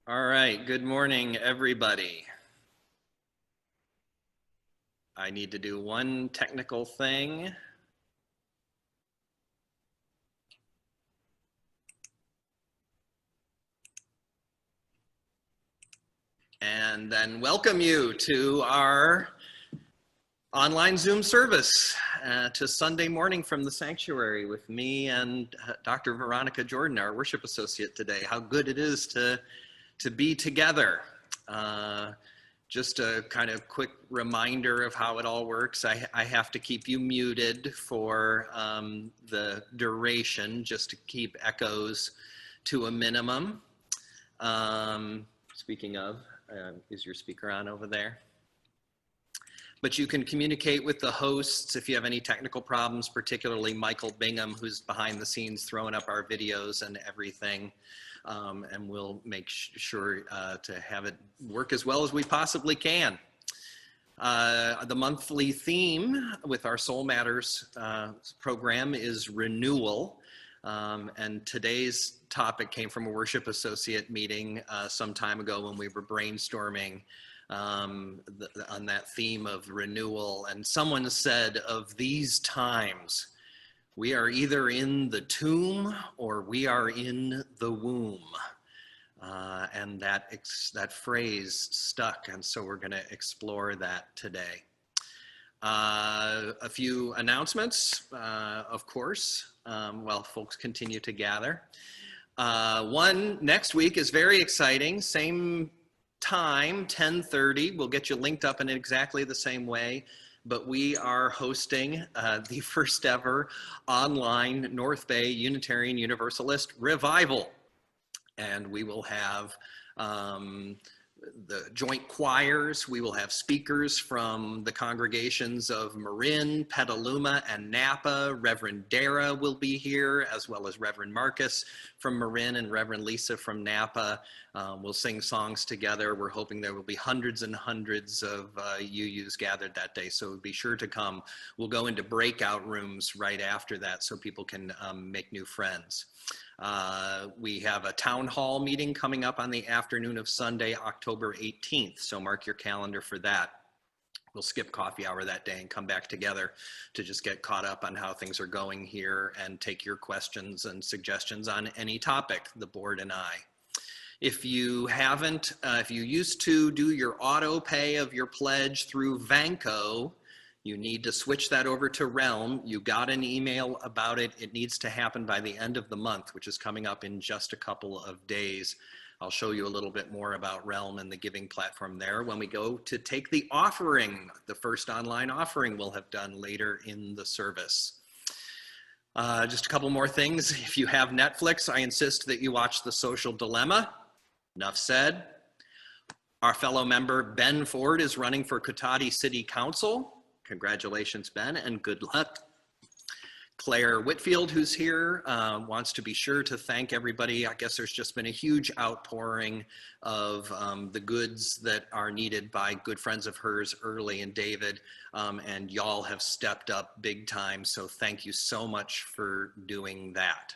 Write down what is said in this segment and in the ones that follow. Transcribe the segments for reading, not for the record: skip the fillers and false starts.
All right, good morning, everybody. I need to do one technical thing. And then welcome you to our online Zoom service to Sunday morning from the sanctuary with me and Dr. Veronica Jordan, our worship associate today. How good it is to be together. Just a kind of quick reminder of how it all works. I have to keep you muted for the duration, just to keep echoes to a minimum. Speaking of, is your speaker on over there? But you can communicate with the hosts if you have any technical problems, particularly Michael Bingham, who's behind the scenes throwing up our videos and everything. And we'll make sure to have it work as well as we possibly can. The monthly theme with our Soul Matters program is renewal. And today's topic came from a worship associate meeting some time ago when we were brainstorming on that theme of renewal. And someone said, of these times, we are either in the tomb or we are in the womb. And that phrase stuck, and so we're going to explore that today. A few announcements, of course, while folks continue to gather. One next week is very exciting. Same time, 10:30. We'll get you linked up in exactly the same way. But we are hosting the first ever online North Bay Unitarian Universalist Revival. And we will have the joint choirs. We will have speakers from the congregations of Marin, Petaluma, and Napa. Reverend Dara will be here, as well as Reverend Marcus from Marin and Reverend Lisa from Napa. We'll sing songs together. We're hoping there will be hundreds and hundreds of UUs gathered that day, so be sure to come. We'll go into breakout rooms right after that so people can make new friends. We have a town hall meeting coming up on the afternoon of Sunday, October 18th, so mark your calendar for that. We'll skip coffee hour that day and come back together to just get caught up on how things are going here and take your questions and suggestions on any topic, the board and I. If you haven't, if you used to do your auto pay of your pledge through Vanco, you need to switch that over to Realm. You got an email about it. It needs to happen by the end of the month, which is coming up in just a couple of days. I'll show you a little bit more about Realm and the giving platform there when we go to take the offering. The first online offering we'll have done later in the service. Just a couple more things. If you have Netflix, I insist that you watch The Social Dilemma. Enough said. Our fellow member Ben Ford is running for Cotati City Council. Congratulations, Ben, and good luck. Claire Whitfield, who's here, wants to be sure to thank everybody. I guess there's just been a huge outpouring of the goods that are needed by good friends of hers, Early and David, and y'all have stepped up big time, so thank you so much for doing that.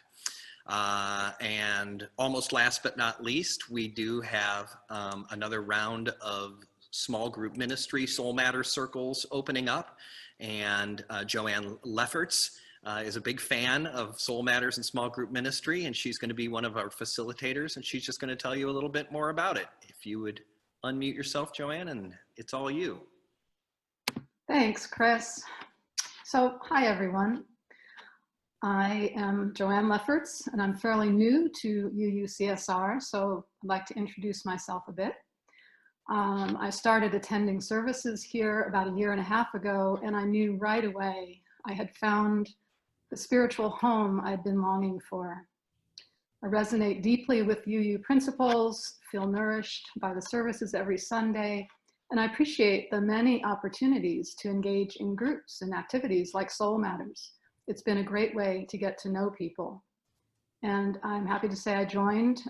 And almost last but not least, we do have another round of small group ministry Soul Matters circles opening up, and Joanne Lefferts is a big fan of Soul Matters and small group ministry, and she's going to be one of our facilitators, and she's just going to tell you a little bit more about it. If you would unmute yourself, Joanne, and it's all you. Thanks, Chris. So, hi everyone. I am Joanne Lefferts, and I'm fairly new to UUCSR, so I'd like to introduce myself a bit. I started attending services here about 1.5 years ago, and I knew right away I had found the spiritual home I'd been longing for. I resonate deeply with UU principles, feel nourished by the services every Sunday, and I appreciate the many opportunities to engage in groups and activities like Soul Matters. It's been a great way to get to know people. And I'm happy to say I joined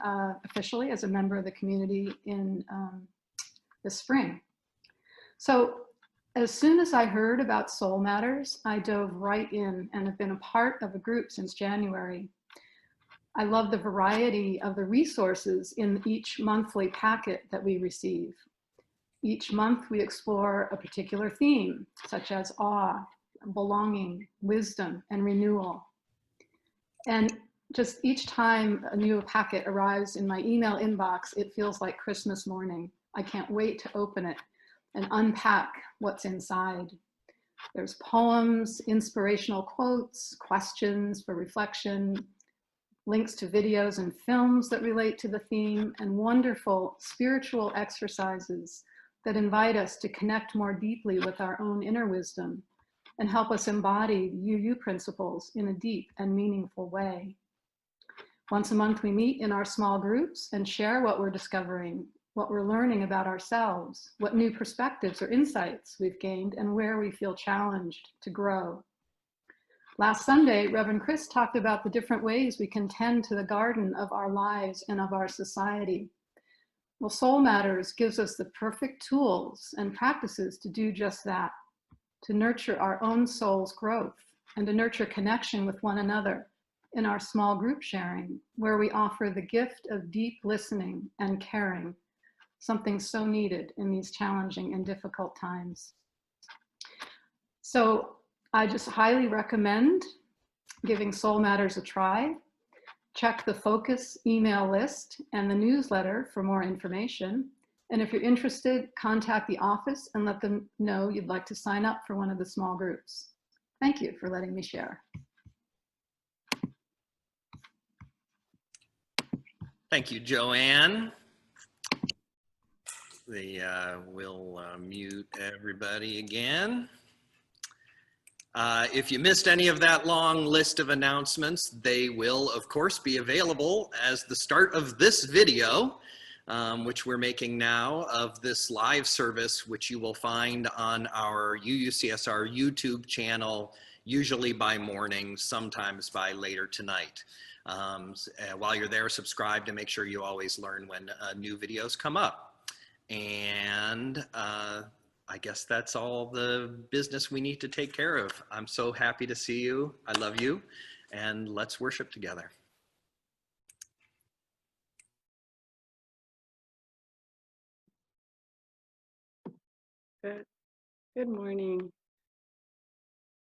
officially as a member of the community in this spring. So as soon as I heard about Soul Matters, I dove right in and have been a part of a group since January. I love the variety of the resources in each monthly packet that we receive. Each month we explore a particular theme, such as awe, belonging, wisdom, and renewal. And just each time a new packet arrives in my email inbox, it feels like Christmas morning. I can't wait to open it and unpack what's inside. There's poems, inspirational quotes, questions for reflection, links to videos and films that relate to the theme, and wonderful spiritual exercises that invite us to connect more deeply with our own inner wisdom and help us embody UU principles in a deep and meaningful way. Once a month, we meet in our small groups and share what we're discovering, what we're learning about ourselves, what new perspectives or insights we've gained, and where we feel challenged to grow. Last Sunday, Reverend Chris talked about the different ways we can tend to the garden of our lives and of our society. Well, Soul Matters gives us the perfect tools and practices to do just that, to nurture our own soul's growth and to nurture connection with one another in our small group sharing, where we offer the gift of deep listening and caring, something so needed in these challenging and difficult times. So I just highly recommend giving Soul Matters a try. Check the focus email list and the newsletter for more information. And if you're interested, contact the office and let them know you'd like to sign up for one of the small groups. Thank you for letting me share. Thank you, Joanne. We'll mute everybody again. If you missed any of that long list of announcements, they will, of course, be available as the start of this video, which we're making now, of this live service, which you will find on our UUCSR YouTube channel, usually by morning, sometimes by later tonight. While you're there, subscribe to make sure you always learn when new videos come up. And I guess that's all the business we need to take care of. I'm so happy to see you. I love you. And let's worship together. Good morning.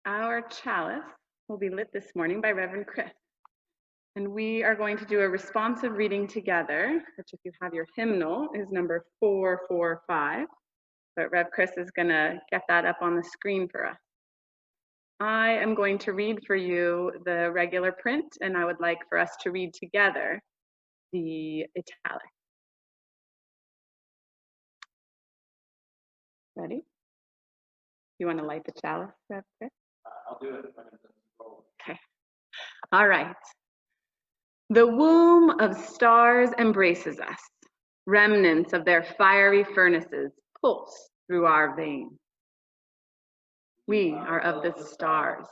Our chalice will be lit this morning by Reverend Chris. And we are going to do a responsive reading together, which if you have your hymnal is number 445. But Rev Chris is gonna get that up on the screen for us. I am going to read for you the regular print, and I would like for us to read together the italic. Ready? You want to light the chalice, Rev Chris? I'll do it. Okay. All right. The womb of stars embraces us. Remnants of their fiery furnaces pulse through our veins. We are of the stars,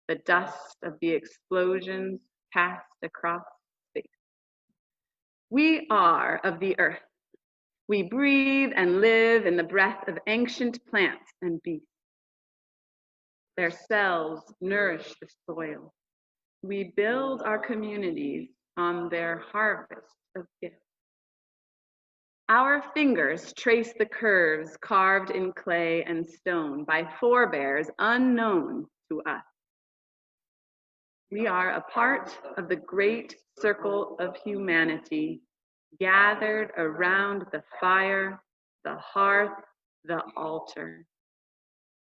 the dust of the explosions cast across space. We are of the earth. We breathe and live in the breath of ancient plants and beasts. Their cells nourish the soil. We build our communities on their harvest of gifts. Our fingers trace the curves carved in clay and stone by forebears unknown to us. We are a part of the great circle of humanity, gathered around the fire, the hearth, the altar.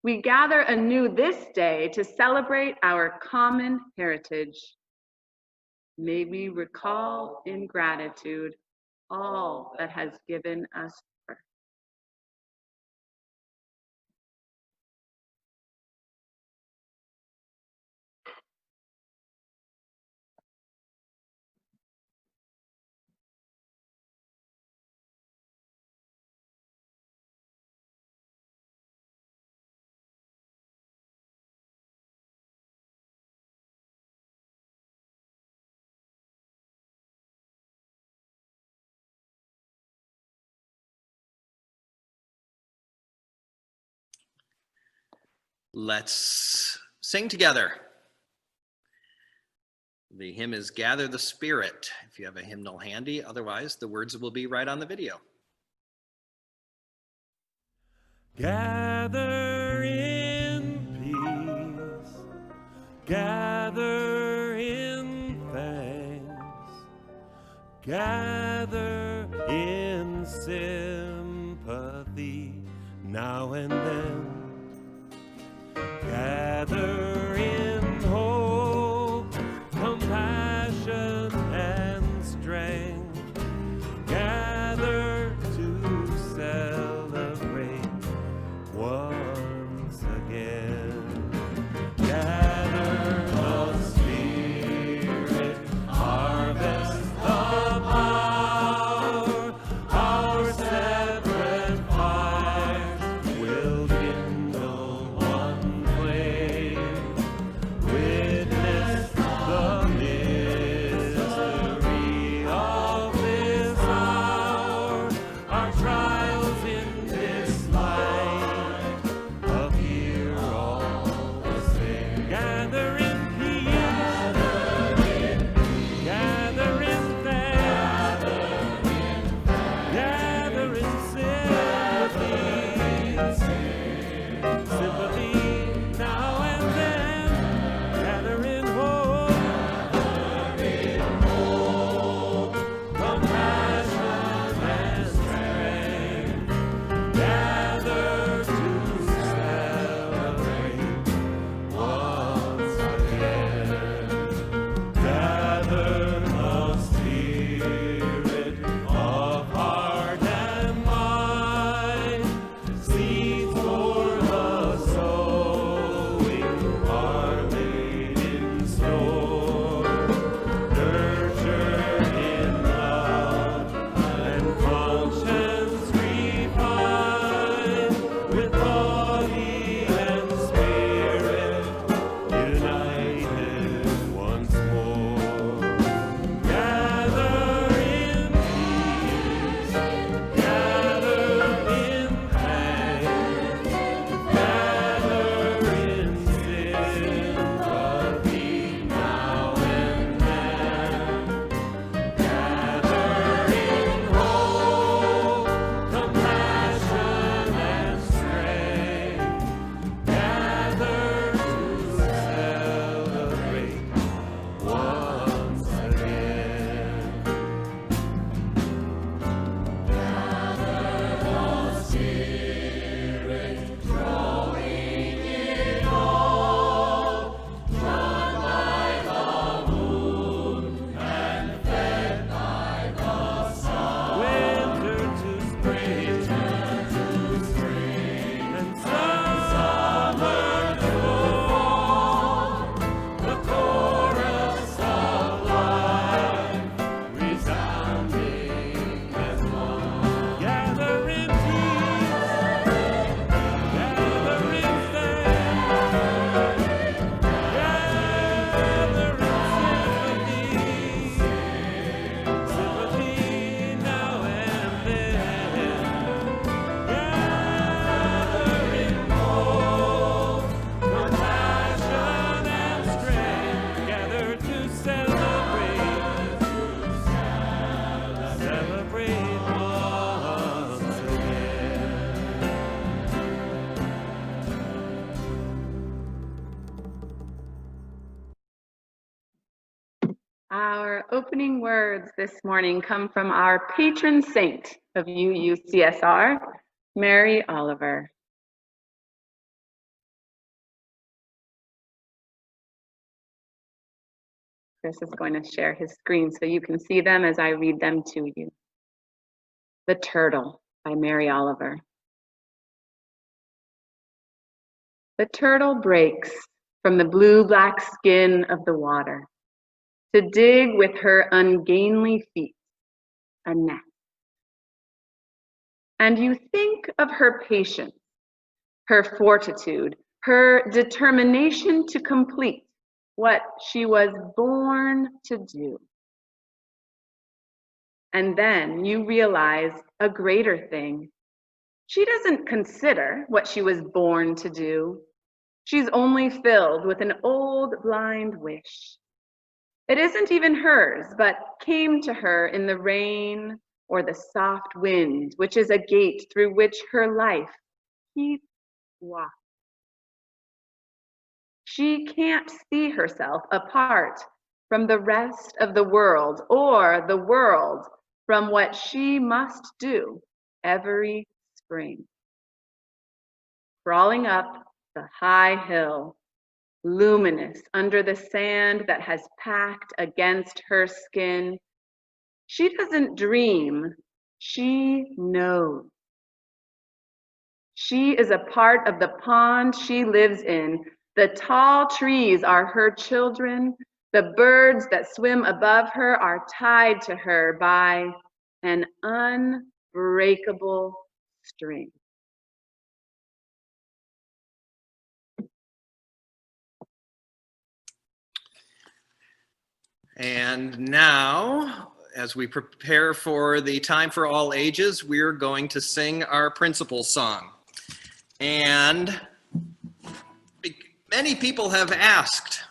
We gather anew this day to celebrate our common heritage. May we recall in gratitude all that has given us birth. Let's sing together. The hymn is Gather the Spirit, if you have a hymnal handy. Otherwise, the words will be right on the video. Gather in peace, gather in thanks, gather in sympathy now and then, gather in hope, compassion and strength, gather to celebrate once again. Gather the Spirit, harvest the power, our separate fires will kindle one flame. Witness the mystery of this hour, our trials in this life appear all the same. Gather in peace, gather in thanks, gather in sympathy now and then, gather in hope, compassion and strength, gather to celebrate once again. Gather the Spirit of heart and mind, seeds for the sowing are laid in store, nurtured in love and conscience refined, with body and spirit united once more. Gather in peace, gather in thanks, gather in sympathy now and then, gather in hope, compassion and strength, gather to celebrate once again. Winter to spring, and summer to fall, the chorus of life resounding as one. Gather in peace, gather in thanks, gather in sympathy now and then, gather in hope, compassion and strength, gather to celebrate once again. Our opening words this morning come from our patron saint of UUCSR, Mary Oliver. Chris is going to share his screen so you can see them as I read them to you. The Turtle by Mary Oliver. The turtle breaks from the blue-black skin of the water to dig with her ungainly feet a nest. And you think of her patience, her fortitude, her determination to complete what she was born to do. And then you realize a greater thing. She doesn't consider what she was born to do. She's only filled with an old blind wish. It isn't even hers, but came to her in the rain or the soft wind, which is a gate through which her life keeps walking. She can't see herself apart from the rest of the world or the world from what she must do every spring. Crawling up the high hill, luminous under the sand that has packed against her skin, she doesn't dream, she knows. She is a part of the pond she lives in. The tall trees are her children. The birds that swim above her are tied to her by an unbreakable string. And now, as we prepare for the time for all ages, we're going to sing our principal song. And many people have asked,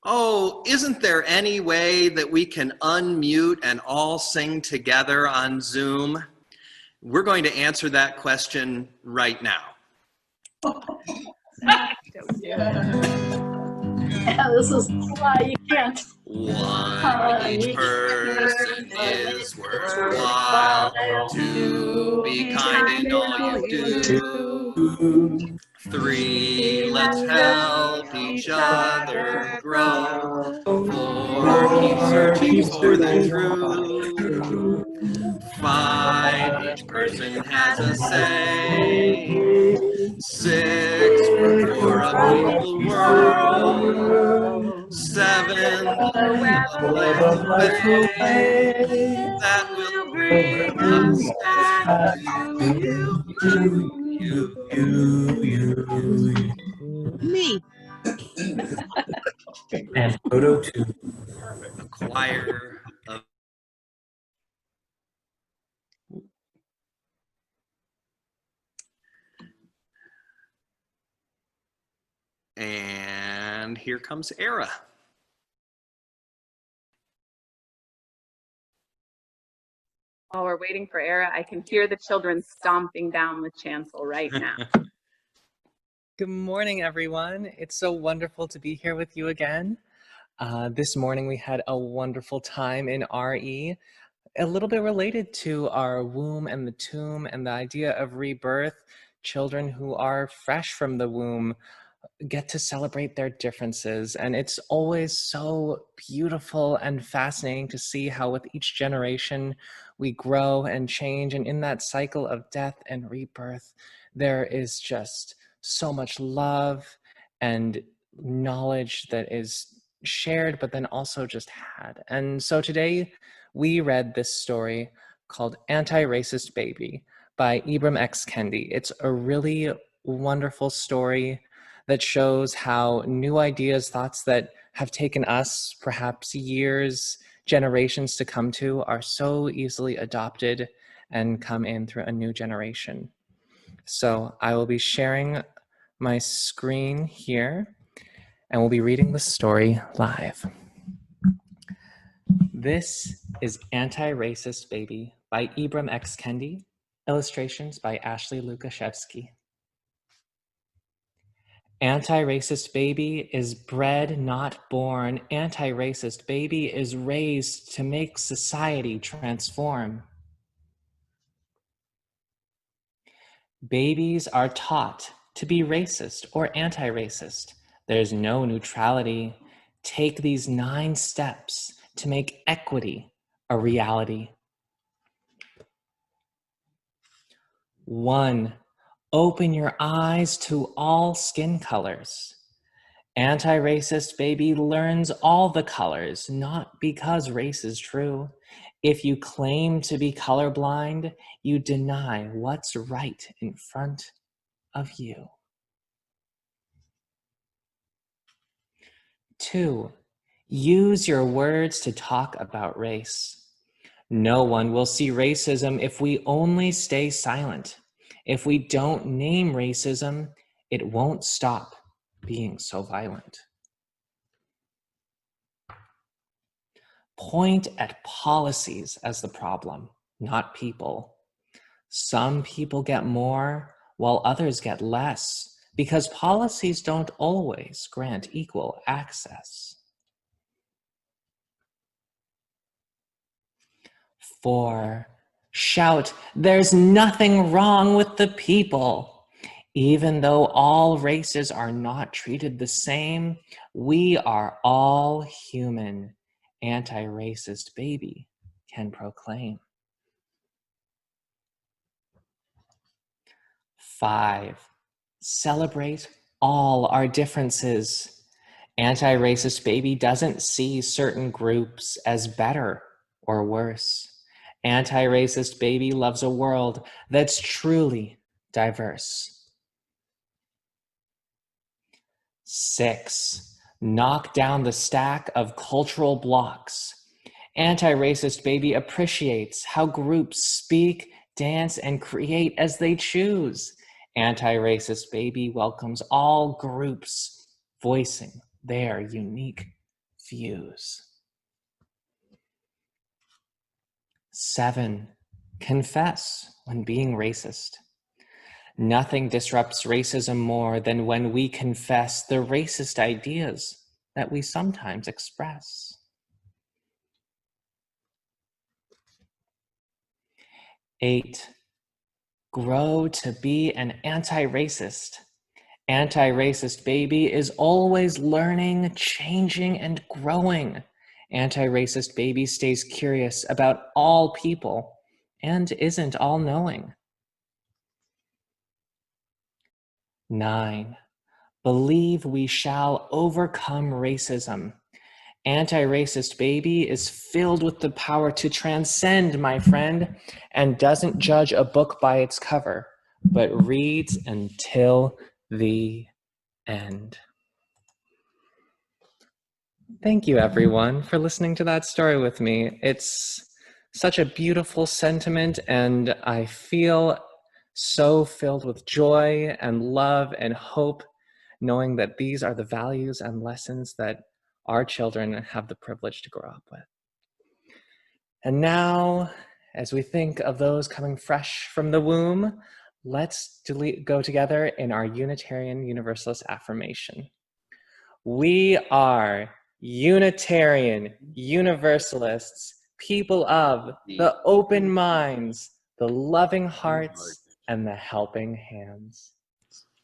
oh, isn't there any way that we can unmute and all sing together on Zoom? We're going to answer that question right now. Yeah, this is why you can't. One, each person is worthwhile. Two, be kind in all you do. Three, let's help each other grow. Four, keep searching for the truth. Five, each person has a say. Six, work for a peaceful world. Seven, the way that will bring us back to you. Me. And photo 2. A choir of. And here comes Era. While we're waiting for Era, I can hear the children stomping down the chancel right now. Good morning, everyone. It's so wonderful to be here with you again. This morning we had a wonderful time in RE, a little bit related to our womb and the tomb and the idea of rebirth. Children who are fresh from the womb get to celebrate their differences. And it's always so beautiful and fascinating to see how with each generation we grow and change. And in that cycle of death and rebirth, there is just so much love and knowledge that is shared, but then also just had. And so today we read this story called Anti-Racist Baby by Ibram X. Kendi. It's a really wonderful story that shows how new ideas, thoughts that have taken us perhaps years, generations to come to, are so easily adopted and come in through a new generation. So I will be sharing my screen here and we'll be reading the story live. This is Anti-Racist Baby by Ibram X. Kendi, illustrations by Ashley Lukashevsky. Anti-racist baby is bred, not born. Anti-racist baby is raised to make society transform. Babies are taught to be racist or anti-racist. There's no neutrality. Take these 9 steps to make equity a reality. 1. Open your eyes to all skin colors. Anti-racist baby learns all the colors, not because race is true. If you claim to be colorblind, you deny what's right in front of you. 2. Use your words to talk about race. No one will see racism if we only stay silent. If we don't name racism, it won't stop being so violent. point at policies as the problem, not people. Some people get more while others get less because policies don't always grant equal access. 4, shout, "There's nothing wrong with the people." Even though all races are not treated the same, we are all human. Anti-racist baby can proclaim. 5, celebrate all our differences. Anti-racist baby doesn't see certain groups as better or worse. Anti-racist baby loves a world that's truly diverse. 6, knock down the stack of cultural blocks. Anti-racist baby appreciates how groups speak, dance, and create as they choose. Anti-racist baby welcomes all groups voicing their unique views. 7, confess when being racist. Nothing disrupts racism more than when we confess the racist ideas that we sometimes express. 8, grow to be an anti-racist. Anti-racist baby is always learning, changing, and growing. Anti-racist baby stays curious about all people and isn't all-knowing. 9, believe we shall overcome racism. Anti-racist baby is filled with the power to transcend, my friend, and doesn't judge a book by its cover, but reads until the end. Thank you, everyone, for listening to that story with me. It's such a beautiful sentiment, and I feel so filled with joy and love and hope, knowing that these are the values and lessons that our children have the privilege to grow up with. And now, as we think of those coming fresh from the womb, let's go together in our Unitarian Universalist affirmation. We are Unitarian Universalists, people of the open minds, the loving hearts, and the helping hands.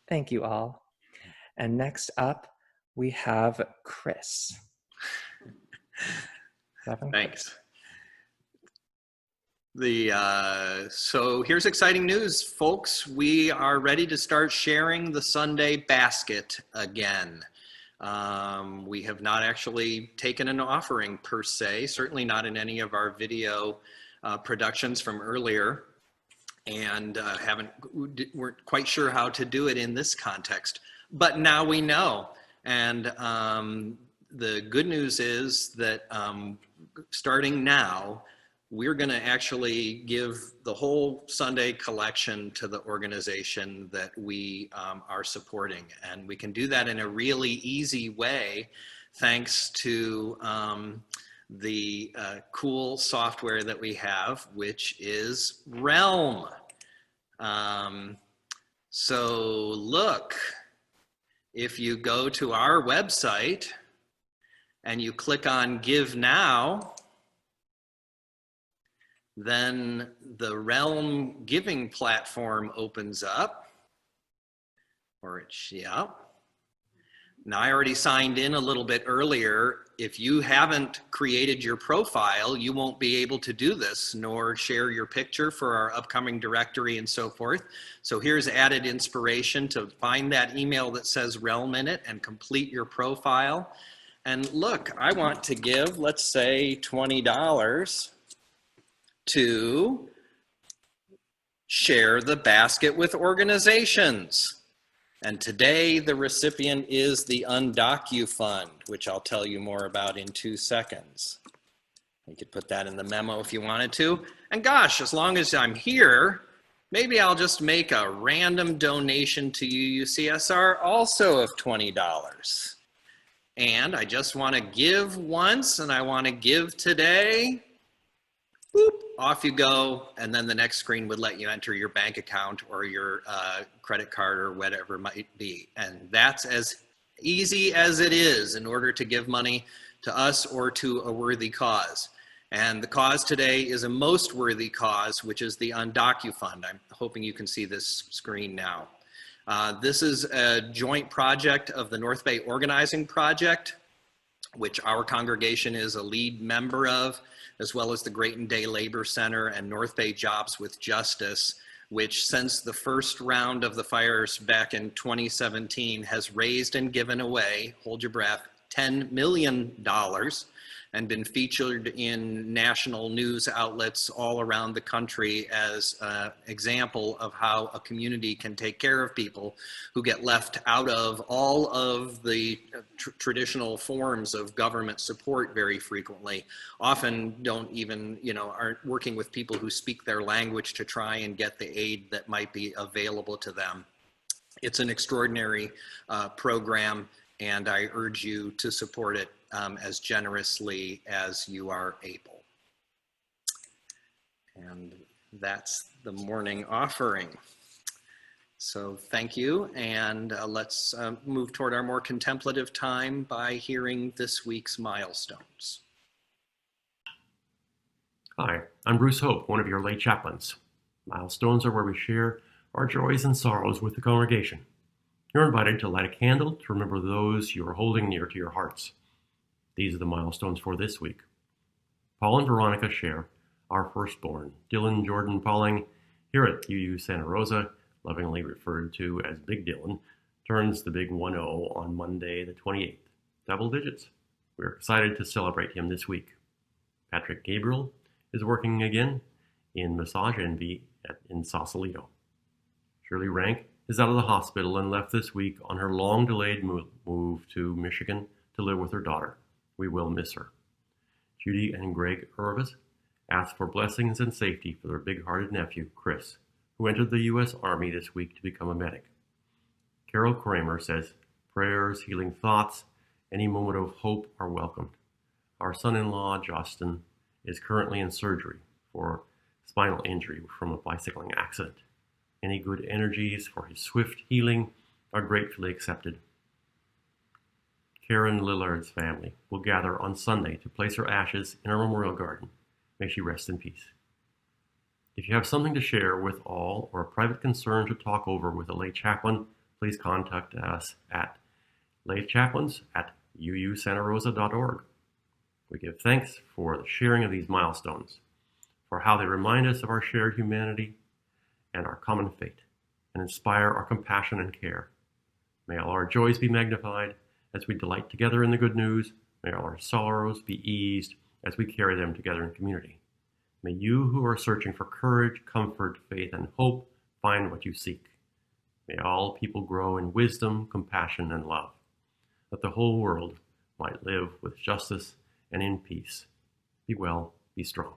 Thank you all. And next up, we have Chris. Thanks. So here's exciting news, folks. We are ready to start sharing the Sunday basket again. We have not actually taken an offering per se, certainly not in any of our video productions from earlier, and weren't quite sure how to do it in this context. But now we know. And the good news is that starting now, we're going to actually give the whole Sunday collection to the organization that we are supporting. And we can do that in a really easy way, thanks to the cool software that we have, which is Realm. So look, if you go to our website and you click on Give Now, then the Realm giving platform opens up, yeah. Now I already signed in a little bit earlier. If you haven't created your profile, you won't be able to do this, nor share your picture for our upcoming directory and so forth. So here's added inspiration to find that email that says Realm in it and complete your profile. And look, I want to give, let's say, $20 to share the basket with organizations. And today the recipient is the Undocu Fund, which I'll tell you more about in 2 seconds. You could put that in the memo if you wanted to. And gosh, as long as I'm here, maybe I'll just make a random donation to UUCSR also of $20. And I just want to give once, and I want to give today. Boop, off you go. And then the next screen would let you enter your bank account or your credit card or whatever it might be. And that's as easy as it is in order to give money to us or to a worthy cause. And the cause today is a most worthy cause, which is the UndocuFund. I'm hoping you can see this screen now. This is a joint project of the North Bay Organizing Project, which our congregation is a lead member of, as well as the Brighten Day Labor Center and North Bay Jobs with Justice, which since the first round of the fires back in 2017 has raised and given away, hold your breath, $10 million and been featured in national news outlets all around the country as an example of how a community can take care of people who get left out of all of the traditional forms of government support very frequently, often don't even, aren't working with people who speak their language to try and get the aid that might be available to them. It's an extraordinary program, and I urge you to support it as generously as you are able. And that's the morning offering. So thank you, and let's move toward our more contemplative time by hearing this week's milestones. Hi, I'm Bruce Hope, one of your lay chaplains. Milestones are where we share our joys and sorrows with the congregation. You're invited to light a candle to remember those you are holding near to your hearts. These are the milestones for this week. Paul and Veronica share our firstborn, Dylan Jordan Pauling, here at UU Santa Rosa, lovingly referred to as Big Dylan, turns the big 1-0 on Monday the 28th. Double digits. We're excited to celebrate him this week. Patrick Gabriel is working again in Massage Envy in Sausalito. Shirley Rank is out of the hospital and left this week on her long-delayed move to Michigan to live with her daughter. We will miss her. Judy and Greg Irvis ask for blessings and safety for their big-hearted nephew, Chris, who entered the U.S. Army this week to become a medic. Carol Kramer says, prayers, healing thoughts, any moment of hope are welcomed. Our son-in-law, Justin, is currently in surgery for spinal injury from a bicycling accident. Any good energies for his swift healing are gratefully accepted. Karen Lillard's family will gather on Sunday to place her ashes in our memorial garden. May she rest in peace. If you have something to share with all or a private concern to talk over with a lay chaplain, please contact us at laychaplains@uusantarosa.org. We give thanks for the sharing of these milestones, for how they remind us of our shared humanity and our common fate, and inspire our compassion and care. May all our joys be magnified as we delight together in the good news. May all our sorrows be eased as we carry them together in community. May you who are searching for courage, comfort, faith, and hope find what you seek. May all people grow in wisdom, compassion, and love, that the whole world might live with justice and in peace. Be well, be strong.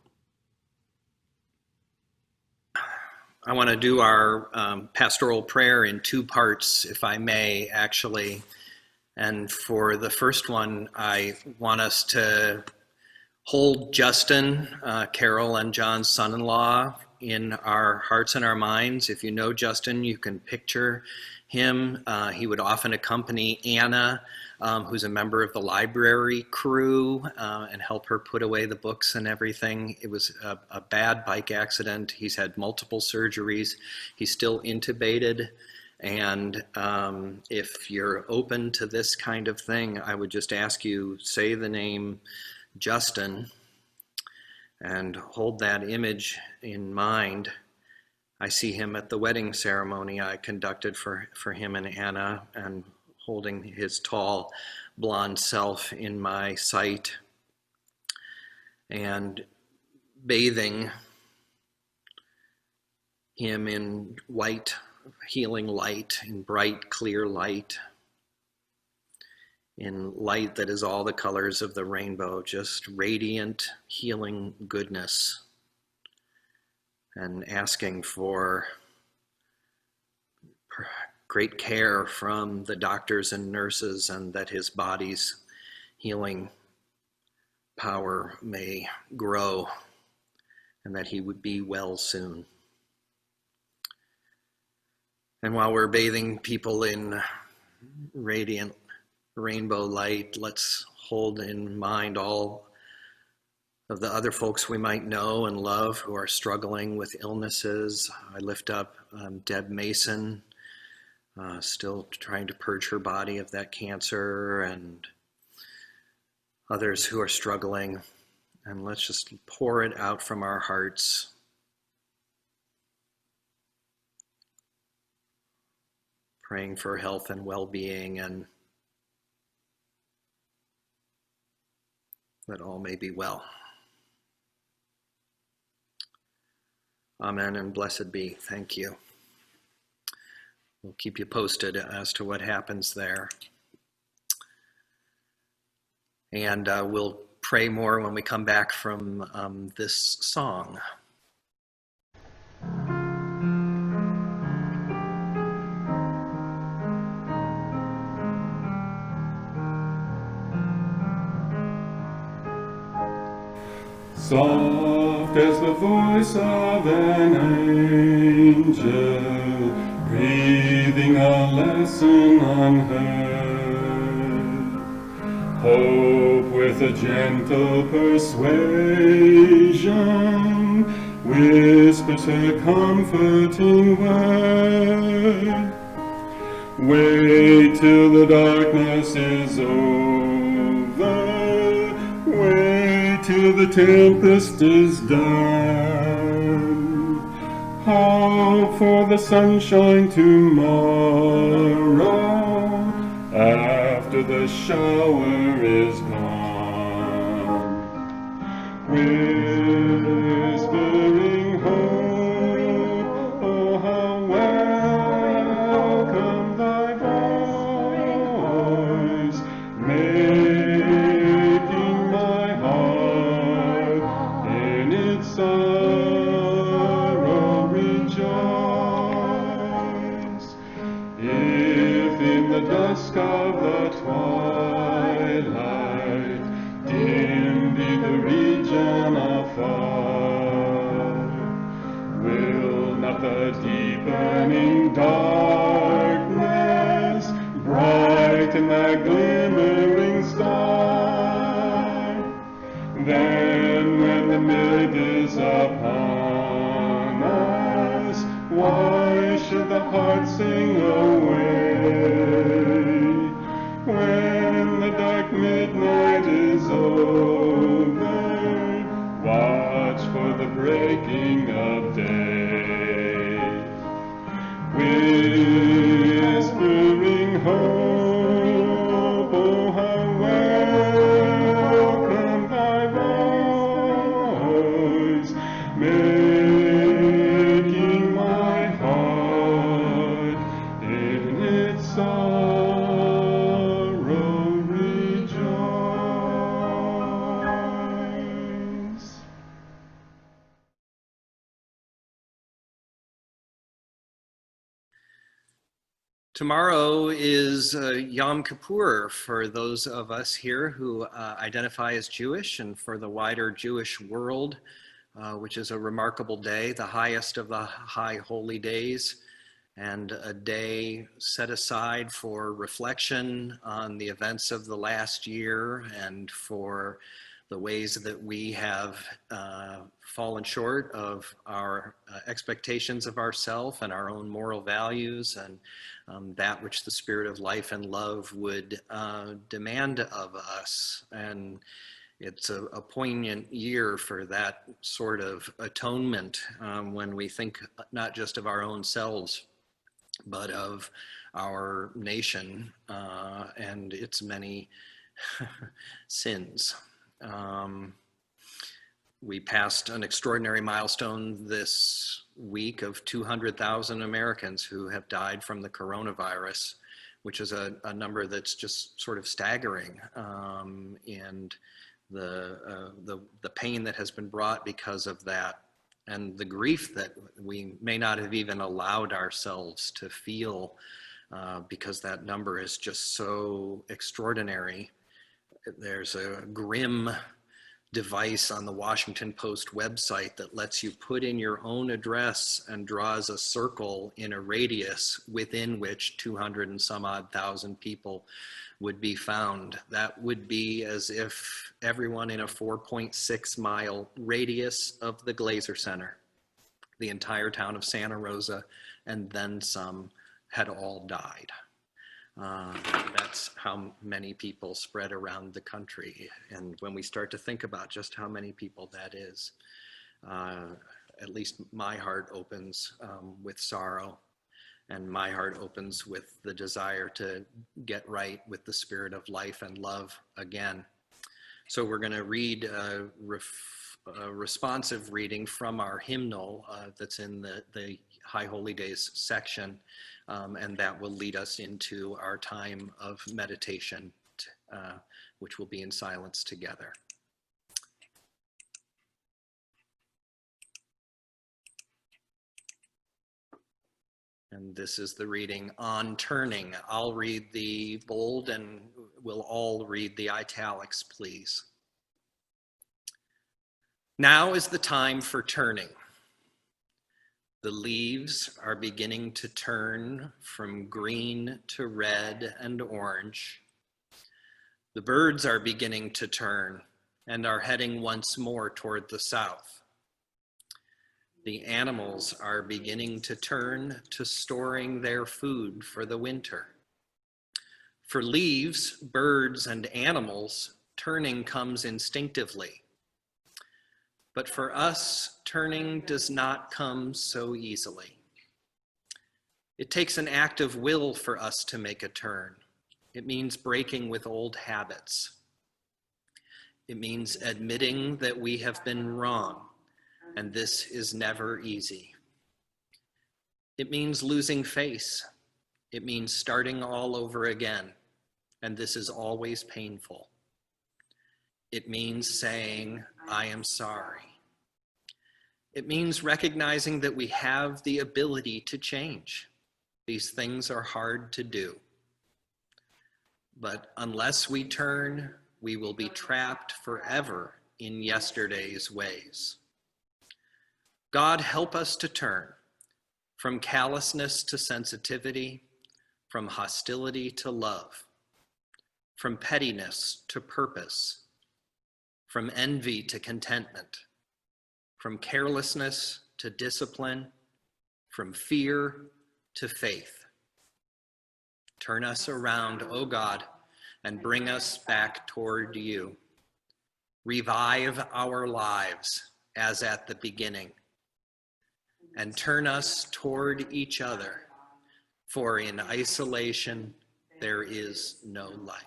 I want to do our pastoral prayer in two parts, if I may, actually. And for the first one, I want us to hold Justin, Carol, and John's son-in-law in our hearts and our minds. If you know Justin, you can picture him. He would often accompany Anna, who's a member of the library crew, and help her put away the books and everything. It was a bad bike accident. He's had multiple surgeries. He's still intubated. And if you're open to this kind of thing, I would just ask you, say the name Justin and hold that image in mind. I see him at the wedding ceremony I conducted for him and Anna, and holding his tall blonde self in my sight and bathing him in white healing light, in bright, clear light, in light that is all the colors of the rainbow, just radiant, healing goodness, and asking for great care from the doctors and nurses, and that his body's healing power may grow and that he would be well soon. And while we're bathing people in radiant rainbow light, let's hold in mind all of the other folks we might know and love who are struggling with illnesses. I lift up Deb Mason, still trying to purge her body of that cancer, and others who are struggling. And let's just pour it out from our hearts. Praying for health and well-being, and that all may be well. Amen and blessed be. Thank you. We'll keep you posted as to what happens there. And we'll pray more when we come back from this song. Soft as the voice of an angel, breathing a lesson unheard. Hope with a gentle persuasion whispers her comforting word. Wait till the darkness is over. Wait till the tempest is done. Hope for the sunshine tomorrow, after the shower is gone. Whispering hope, oh how welcome thy voice, making my heart in its sorrow rejoice. If in the dusk of the twilight dim be the region afar, will not the deepening darkness brighten that glimmering star? Then when the mid is upon us, why should the heart sing away? When the dark midnight is over, watch for the breaking of day. Whispering hope, oh how welcome thy voice, making my heart in its sorrow rejoice. Tomorrow is Yom Kippur for those of us here who identify as Jewish, and for the wider Jewish world, which is a remarkable day, the highest of the high holy days, and a day set aside for reflection on the events of the last year and for the ways that we have fallen short of our expectations of ourselves and our own moral values, and that which the spirit of life and love would demand of us. And it's a poignant year for that sort of atonement when we think not just of our own selves, but of our nation and its many sins. We passed an extraordinary milestone this week of 200,000 Americans who have died from the coronavirus, which is a number that's just sort of staggering, and the pain that has been brought because of that, and the grief that we may not have even allowed ourselves to feel because that number is just so extraordinary. there's a grim device on the Washington Post website that lets you put in your own address and draws a circle in a radius within which 200 and some odd thousand people would be found. That would be as if everyone in a 4.6 mile radius of the Glazer Center, the entire town of Santa Rosa, and then some, had all died. That's how many people spread around the country. And when we start to think about just how many people that is, at least my heart opens with sorrow, and my heart opens with the desire to get right with the spirit of life and love again. So we're going to read a responsive reading from our hymnal that's in the High Holy Days section, and that will lead us into our time of meditation, which will be in silence together. And this is the reading on turning. I'll read the bold and we'll all read the italics, please. Now is the time for turning. The leaves are beginning to turn from green to red and orange. The birds are beginning to turn and are heading once more toward the south. The animals are beginning to turn to storing their food for the winter. For leaves, birds, and animals, turning comes instinctively. But for us, turning does not come so easily. It takes an act of will for us to make a turn. It means breaking with old habits. It means admitting that we have been wrong, and this is never easy. It means losing face. It means starting all over again, and this is always painful. It means saying, I am sorry. It means recognizing that we have the ability to change. These things are hard to do. But unless we turn, we will be trapped forever in yesterday's ways. God, help us to turn from callousness to sensitivity, from hostility to love, from pettiness to purpose, from envy to contentment, from carelessness to discipline, from fear to faith. Turn us around, O God, and bring us back toward you. Revive our lives as at the beginning, and turn us toward each other, for in isolation there is no life.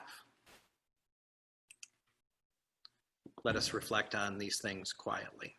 Let us reflect on these things quietly.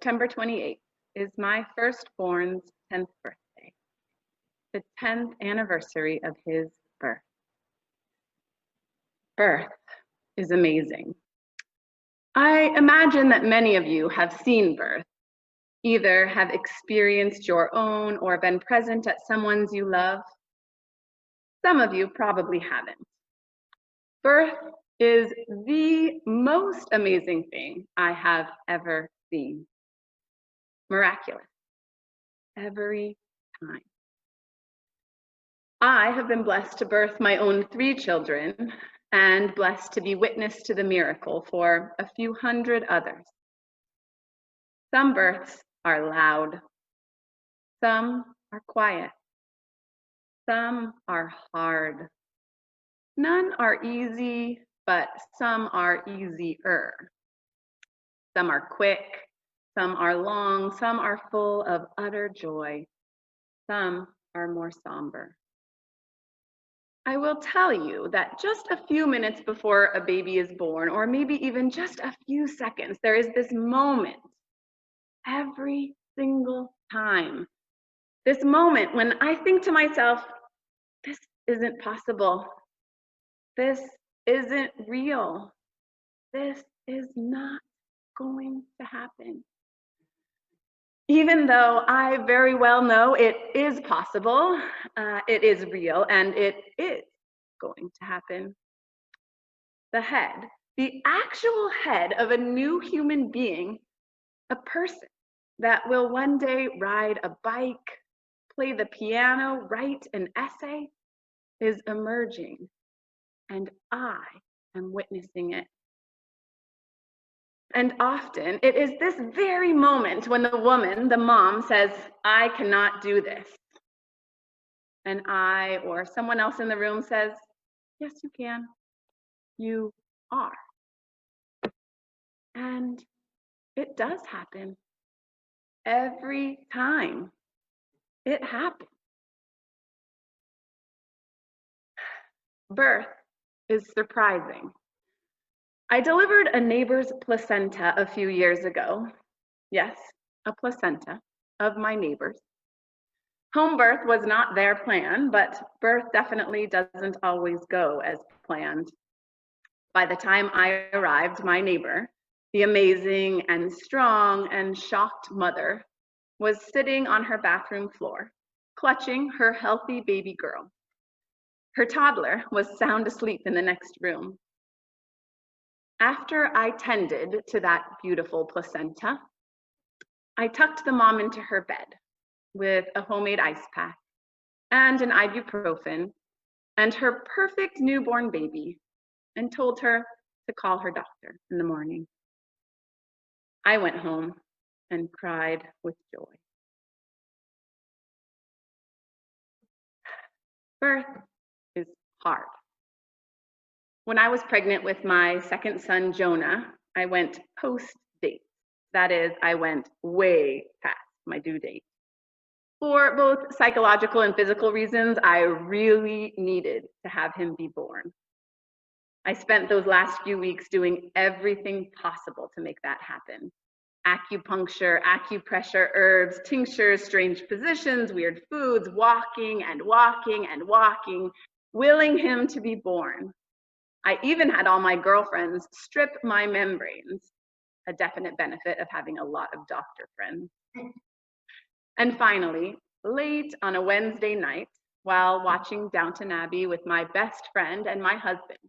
September 28th is my firstborn's 10th birthday, the 10th anniversary of his birth. Birth is amazing. I imagine that many of you have seen birth, either have experienced your own or been present at someone's you love. Some of you probably haven't. Birth is the most amazing thing I have ever seen. Miraculous. Every time. I have been blessed to birth my own 3 children and blessed to be witness to the miracle for a few hundred others. Some births are loud. Some are quiet. Some are hard. None are easy, but some are easier. Some are quick, some are long, some are full of utter joy. Some are more somber. I will tell you that just a few minutes before a baby is born, or maybe even just a few seconds, there is this moment every single time. This moment when I think to myself, this isn't possible. This isn't real. This is not going to happen. Even though I very well know it is possible, it is real, and it is going to happen. The head, the actual head of a new human being, a person that will one day ride a bike, play the piano, write an essay, is emerging, and I am witnessing it. And often it is this very moment when the woman, the mom, says, I cannot do this. And I or someone else in the room says, yes, you can. You are. And it does happen. Every time it happens. Birth is surprising. I delivered a neighbor's placenta a few years ago. Yes, a placenta of my neighbor's. Home birth was not their plan, but birth definitely doesn't always go as planned. By the time I arrived, my neighbor, the amazing and strong and shocked mother, was sitting on her bathroom floor, clutching her healthy baby girl. Her toddler was sound asleep in the next room. After I tended to that beautiful placenta, I tucked the mom into her bed with a homemade ice pack and an ibuprofen and her perfect newborn baby, and told her to call her doctor in the morning. I went home and cried with joy. Birth is hard. When I was pregnant with my second son, Jonah, I went post-date. That is, I went way past my due date. For both psychological and physical reasons, I really needed to have him be born. I spent those last few weeks doing everything possible to make that happen. Acupuncture, acupressure, herbs, tinctures, strange positions, weird foods, walking and walking and walking, willing him to be born. I even had all my girlfriends strip my membranes, a definite benefit of having a lot of doctor friends. And finally, late on a Wednesday night, while watching Downton Abbey with my best friend and my husband,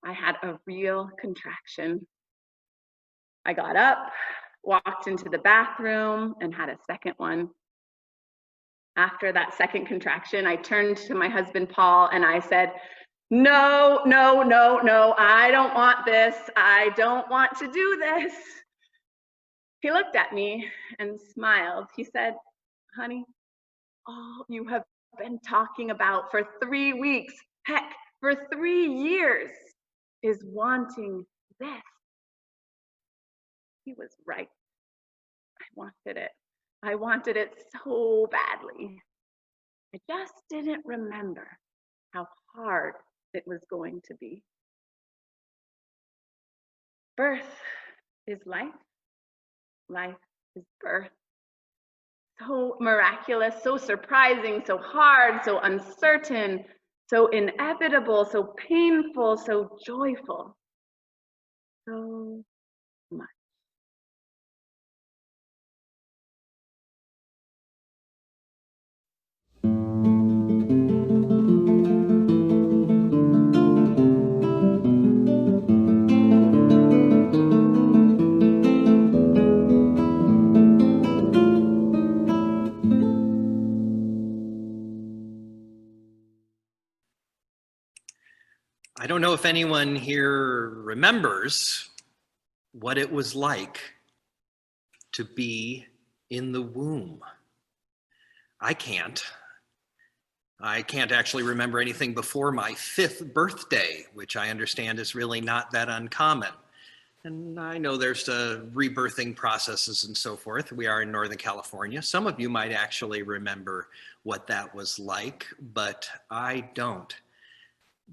I had a real contraction. I got up, walked into the bathroom, and had a second one. After that second contraction, I turned to my husband, Paul, and I said, no, no, no, no, I don't want this. I don't want to do this. He looked at me and smiled. He said, honey, all you have been talking about for 3 weeks, heck, for 3 years, is wanting this. He was right. I wanted it. I wanted it so badly. I just didn't remember how hard it was going to be. Birth is life. Life his birth. So miraculous, so surprising, so hard, so uncertain, so inevitable, so painful, so joyful. So much. I don't know if anyone here remembers what it was like to be in the womb. I can't. I can't actually remember anything before my 5th birthday, which I understand is really not that uncommon. And I know there's rebirthing processes and so forth. We are in Northern California. Some of you might actually remember what that was like, but I don't.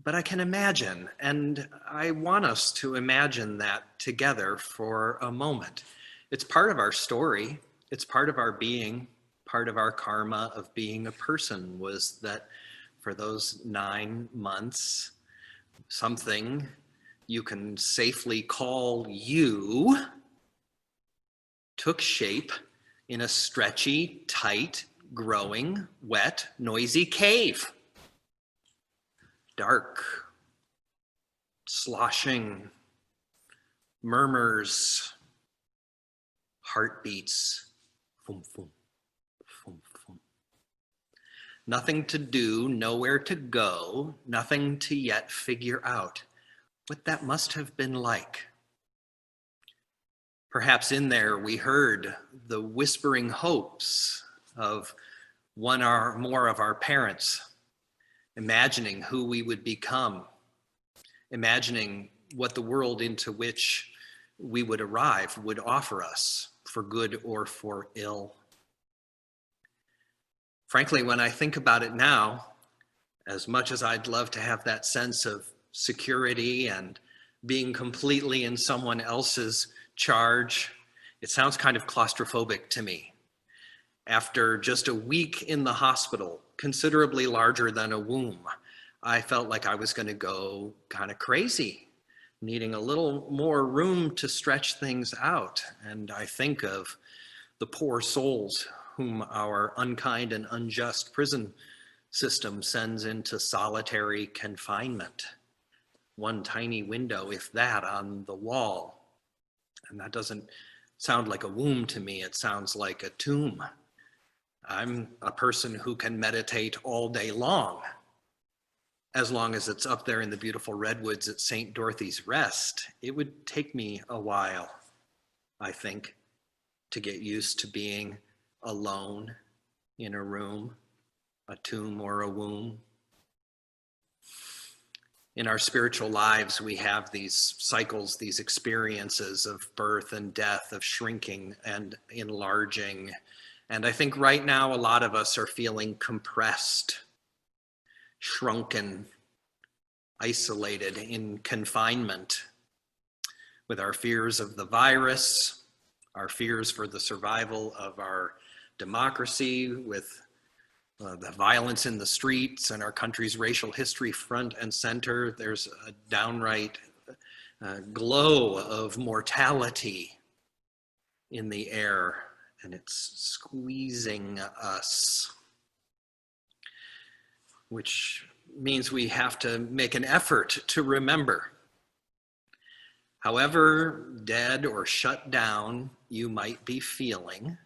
But I can imagine, and I want us to imagine that together for a moment. It's part of our story. It's part of our being. Part of our karma of being a person was that for those 9 months, something you can safely call you took shape in a stretchy, tight, growing, wet, noisy cave. Dark, sloshing, murmurs, heartbeats, boom, boom, boom, boom. Nothing to do, nowhere to go, nothing to yet figure out what that must have been like. Perhaps in there we heard the whispering hopes of one or more of our parents, imagining who we would become, imagining what the world into which we would arrive would offer us, for good or for ill. Frankly, when I think about it now, as much as I'd love to have that sense of security and being completely in someone else's charge, it sounds kind of claustrophobic to me. After just a week in the hospital, considerably larger than a womb, I felt like I was going to go kind of crazy, needing a little more room to stretch things out. And I think of the poor souls whom our unkind and unjust prison system sends into solitary confinement. One tiny window, if that, on the wall. And that doesn't sound like a womb to me, it sounds like a tomb. I'm a person who can meditate all day long as it's up there in the beautiful redwoods at St. Dorothy's Rest. It would take me a while, I think, to get used to being alone in a room, a tomb or a womb. In our spiritual lives, we have these cycles, these experiences of birth and death, of shrinking and enlarging. And I think right now, a lot of us are feeling compressed, shrunken, isolated in confinement with our fears of the virus, our fears for the survival of our democracy, with the violence in the streets and our country's racial history front and center. There's a downright glow of mortality in the air, and it's squeezing us, which means we have to make an effort to remember. However dead or shut down you might be feeling,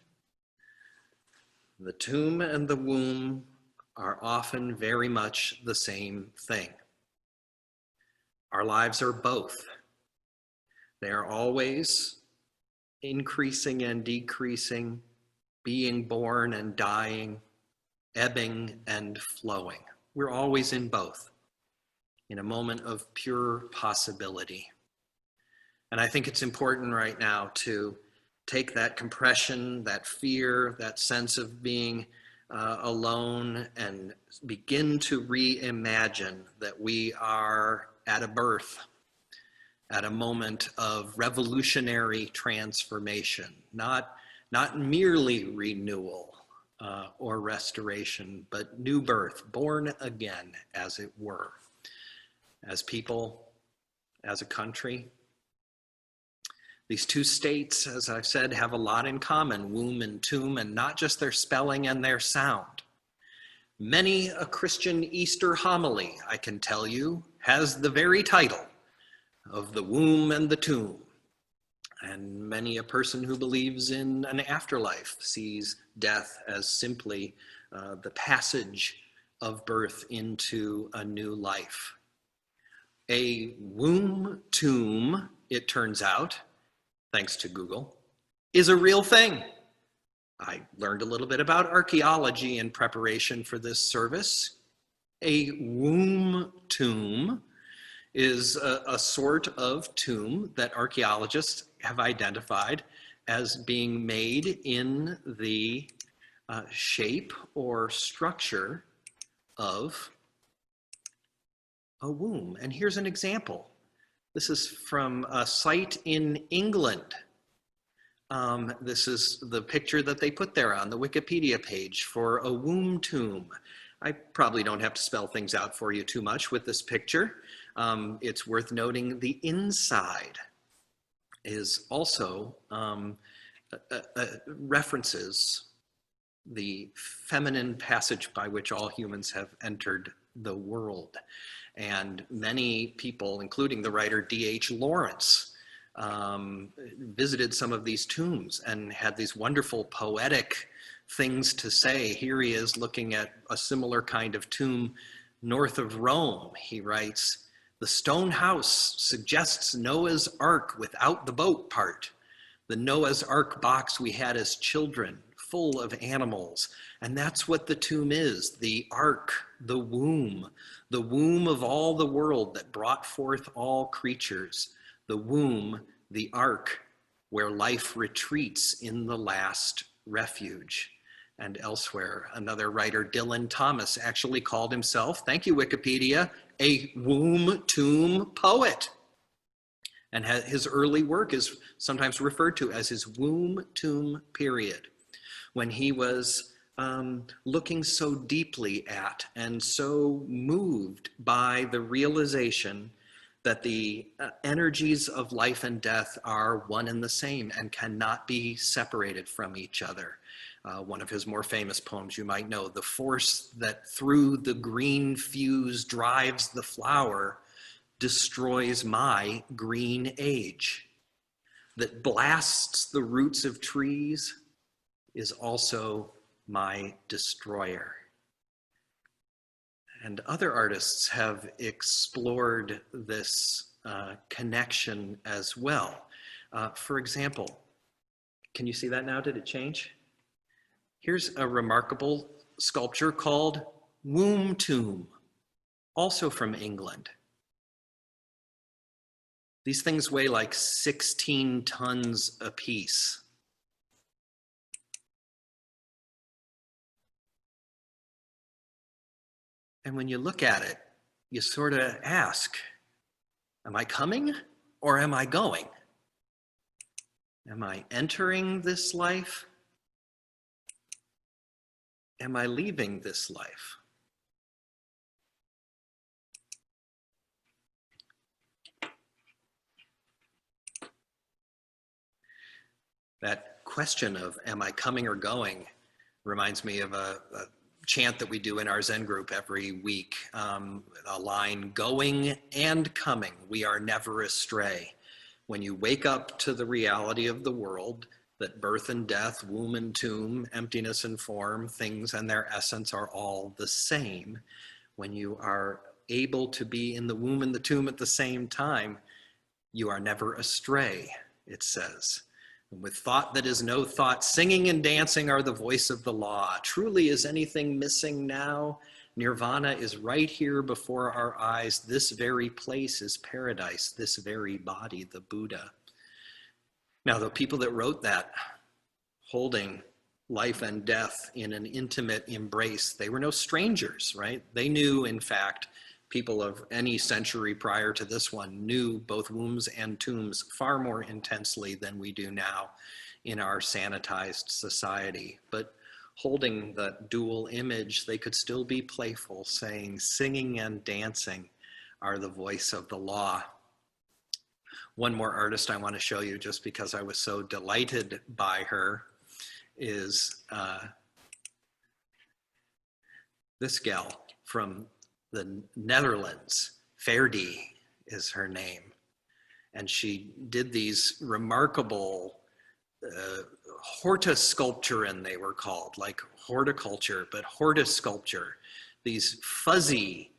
the tomb and the womb are often very much the same thing. Our lives are both. They are always increasing and decreasing, being born and dying, ebbing and flowing. We're always in both, in a moment of pure possibility. And I think it's important right now to take that compression, that fear, that sense of being alone, and begin to reimagine that we are at a birth, at a moment of revolutionary transformation, not not merely renewal or restoration, but new birth, born again, as it were, as people, as a country. These two states, as I've said, have a lot in common, womb and tomb, and not just their spelling and their sound. Many a Christian Easter homily, I can tell you, has the very title of the womb and the tomb. And many a person who believes in an afterlife sees death as simply the passage of birth into a new life. A womb tomb, it turns out, thanks to Google, is a real thing. I learned a little bit about archaeology in preparation for this service. A womb tomb is a sort of tomb that archaeologists have identified as being made in the shape or structure of a womb. And here's an example. This is from a site in England. This is the picture that they put there on the Wikipedia page for a womb tomb. I probably don't have to spell things out for you too much with this picture. It's worth noting the inside is also references the feminine passage by which all humans have entered the world. And many people, including the writer D.H. Lawrence, visited some of these tombs and had these wonderful poetic things to say. Here he is looking at a similar kind of tomb north of Rome. He writes, "The stone house suggests Noah's Ark without the boat part. The Noah's Ark box we had as children, full of animals. And that's what the tomb is, the ark, the womb of all the world that brought forth all creatures. The womb, the ark, where life retreats in the last refuge." And elsewhere, another writer, Dylan Thomas, actually called himself, thank you Wikipedia, a womb tomb poet. And his early work is sometimes referred to as his womb tomb period, when he was looking so deeply at and so moved by the realization that the energies of life and death are one and the same and cannot be separated from each other. One of his more famous poems you might know, "The force that through the green fuse drives the flower destroys my green age. That blasts the roots of trees is also my destroyer." And other artists have explored this connection as well. For example, can you see that now? Did it change? Here's a remarkable sculpture called Womb Tomb, also from England. These things weigh like 16 tons apiece. And when you look at it, you sort of ask, am I coming or am I going? Am I entering this life? Am I leaving this life? That question of am I coming or going reminds me of a chant that we do in our Zen group every week. A line, "Going and coming, we are never astray." When you wake up to the reality of the world, that birth and death, womb and tomb, emptiness and form, things and their essence are all the same. When you are able to be in the womb and the tomb at the same time, you are never astray, it says. And with thought that is no thought, singing and dancing are the voice of the law. Truly, is anything missing now? Nirvana is right here before our eyes. This very place is paradise, this very body, the Buddha. Now, the people that wrote that, holding life and death in an intimate embrace, they were no strangers, right? They knew, in fact, people of any century prior to this one knew both wombs and tombs far more intensely than we do now in our sanitized society. But holding the dual image, they could still be playful, saying singing and dancing are the voice of the law. One more artist I want to show you, just because I was so delighted by her, is this gal from the Netherlands. Verdi is her name. And she did these remarkable hortisculpturen, they were called, like horticulture, but hortisculpture. These fuzzy,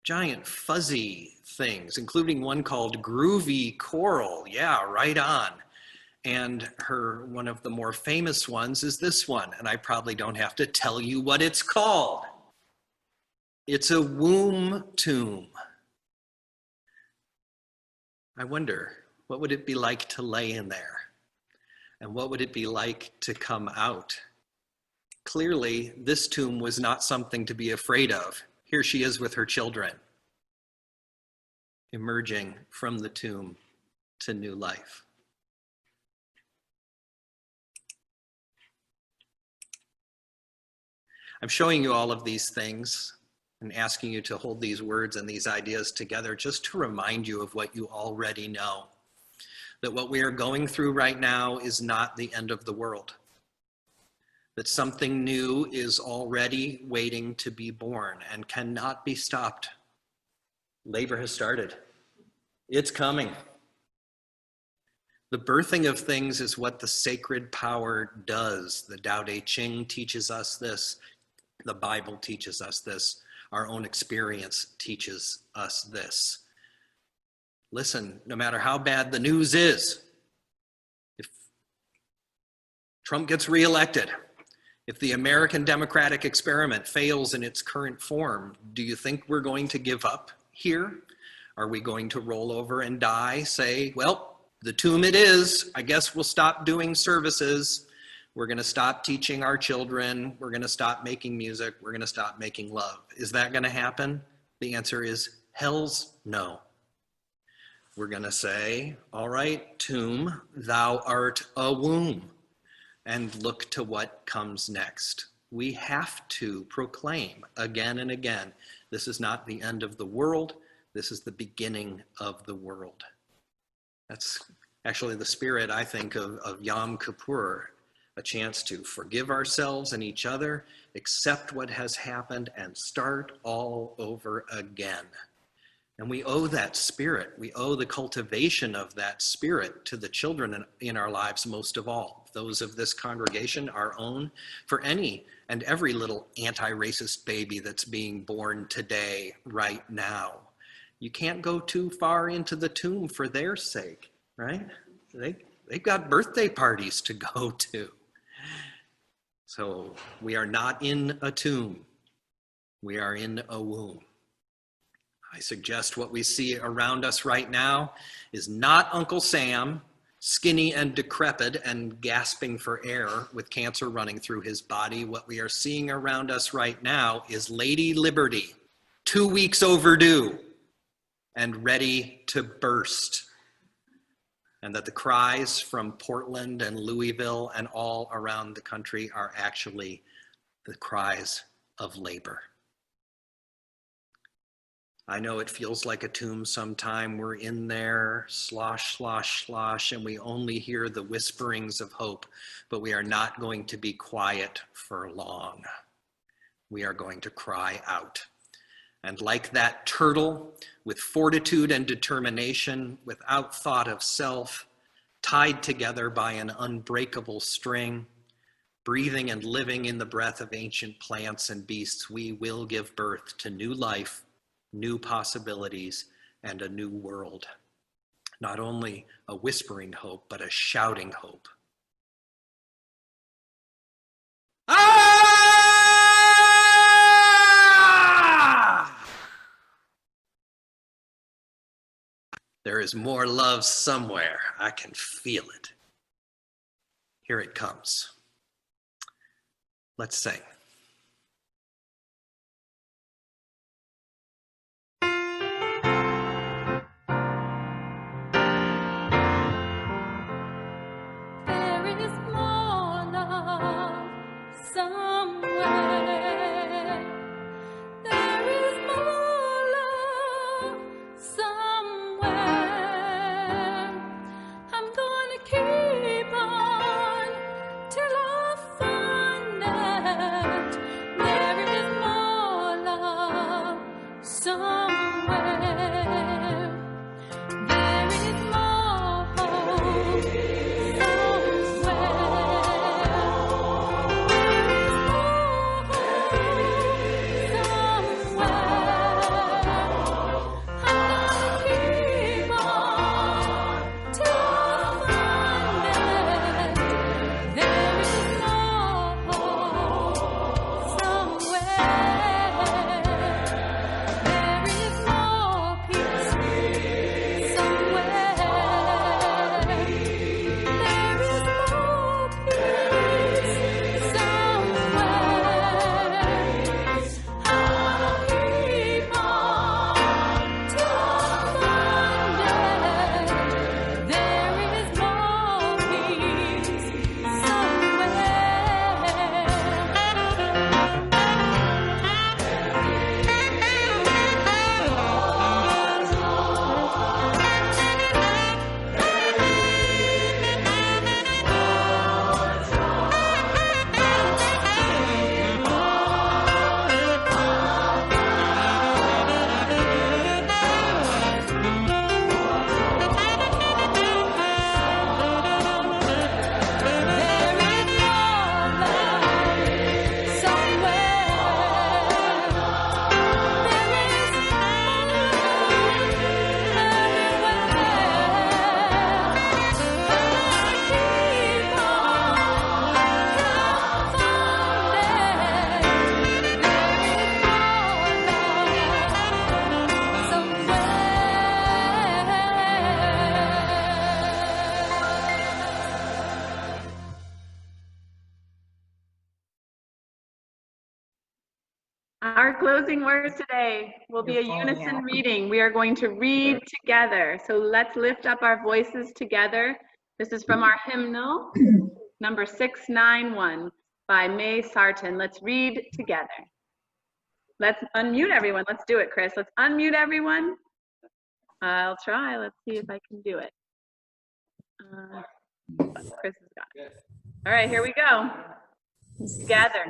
giant fuzzy things, including one called Groovy Coral. Yeah, right on. And one of the more famous ones is this one, and I probably don't have to tell you what it's called. It's a womb tomb. I wonder, what would it be like to lay in there? And what would it be like to come out? Clearly, this tomb was not something to be afraid of. Here she is with her children, emerging from the tomb to new life. I'm showing you all of these things and asking you to hold these words and these ideas together just to remind you of what you already know. That what we are going through right now is not the end of the world. That something new is already waiting to be born and cannot be stopped. Labor has started. It's coming. The birthing of things is what the sacred power does. The Tao Te Ching teaches us this. The Bible teaches us this. Our own experience teaches us this. Listen, no matter how bad the news is, if Trump gets reelected, if the American democratic experiment fails in its current form, do you think we're going to give up here? Are we going to roll over and die, say, well, the tomb it is, I guess we'll stop doing services. We're going to stop teaching our children. We're going to stop making music. We're going to stop making love. Is that going to happen? The answer is hell's no. We're going to say, all right, tomb, thou art a womb, and look to what comes next. We have to proclaim again and again, this is not the end of the world. This is the beginning of the world. That's actually the spirit, I think, of Yom Kippur, a chance to forgive ourselves and each other, accept what has happened, and start all over again. And we owe that spirit, we owe the cultivation of that spirit to the children in our lives most of all. Those of this congregation, our own, for any and every little anti-racist baby that's being born today, right now. You can't go too far into the tomb for their sake, right? They've got birthday parties to go to. So we are not in a tomb, we are in a womb. I suggest what we see around us right now is not Uncle Sam, skinny and decrepit and gasping for air with cancer running through his body. What we are seeing around us right now is Lady Liberty, 2 weeks overdue and ready to burst. And that the cries from Portland and Louisville and all around the country are actually the cries of labor. I know it feels like a tomb sometime. We're in there, slosh, slosh, slosh, and we only hear the whisperings of hope, but we are not going to be quiet for long. We are going to cry out. And like that turtle, with fortitude and determination, without thought of self, tied together by an unbreakable string, breathing and living in the breath of ancient plants and beasts, we will give birth to new life, new possibilities, and a new world. Not only a whispering hope, but a shouting hope. There is more love somewhere. I can feel it. Here it comes. Let's sing. There is closing word today will be a unison reading. We are going to read together. So let's lift up our voices together. This is from our hymnal, number 691 by May Sarton. Let's read together. Let's unmute everyone. Let's do it, Chris. Let's unmute everyone. I'll try. Let's see if I can do it. Chris has got it. All right, here we go. Together.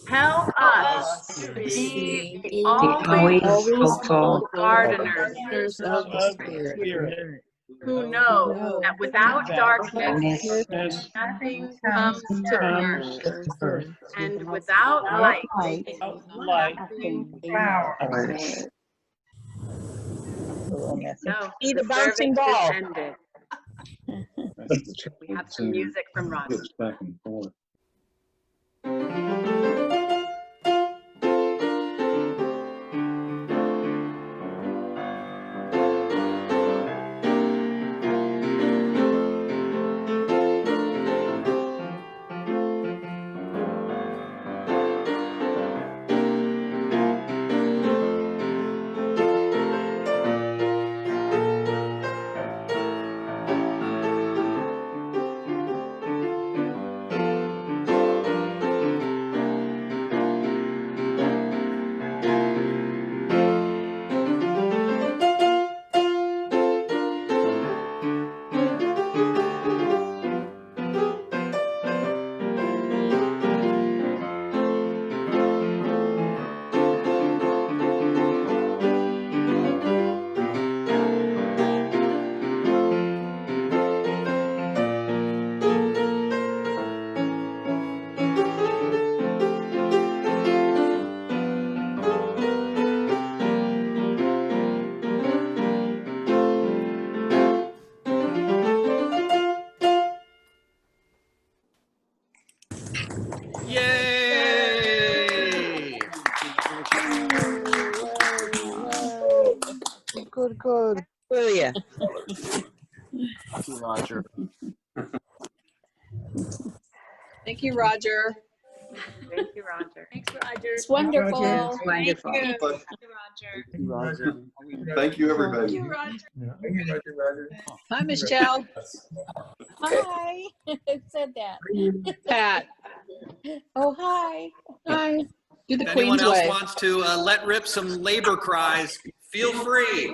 Help us to be the always hopeful gardeners of the Spirit, who know that without darkness, nothing comes to birth, and without light, nothing flowers. So, Be the the bouncing service ball. is ended. We have some music from Roger. Back and forth. Yay! Good. Oh, yeah. Thank you, Roger. Thank you, Roger. Thank you, Roger. Thanks, Roger. It's wonderful. Wonderful. Thank you, Thank you, Roger. Thank you, everybody. Roger. Roger. Hi, Michelle. Hi. Who said that? Pat. Oh, hi. Hi. Do the If anyone Queen's else way. wants to let rip some labor cries, feel free.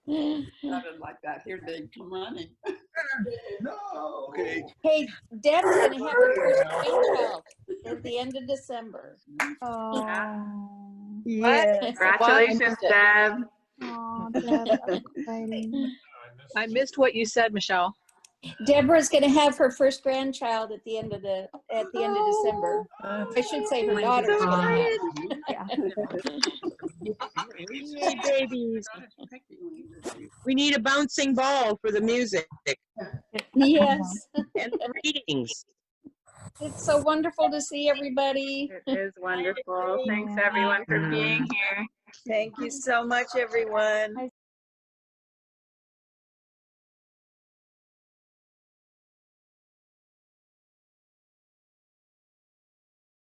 Sounded like that. Here, Dave, come on in. No. Okay. Hey, Deb's gonna have her first grandchild at the end of December. Yeah. Congratulations, Deb. I missed what you said, Michelle. Deborah's gonna have her first grandchild at the end of December. I should say her daughter's gonna have. Yay, babies. We need a bouncing ball for the music Yes. and the readings. It's so wonderful to see everybody. It is wonderful. Thanks, everyone, for being here. Thank you so much, everyone.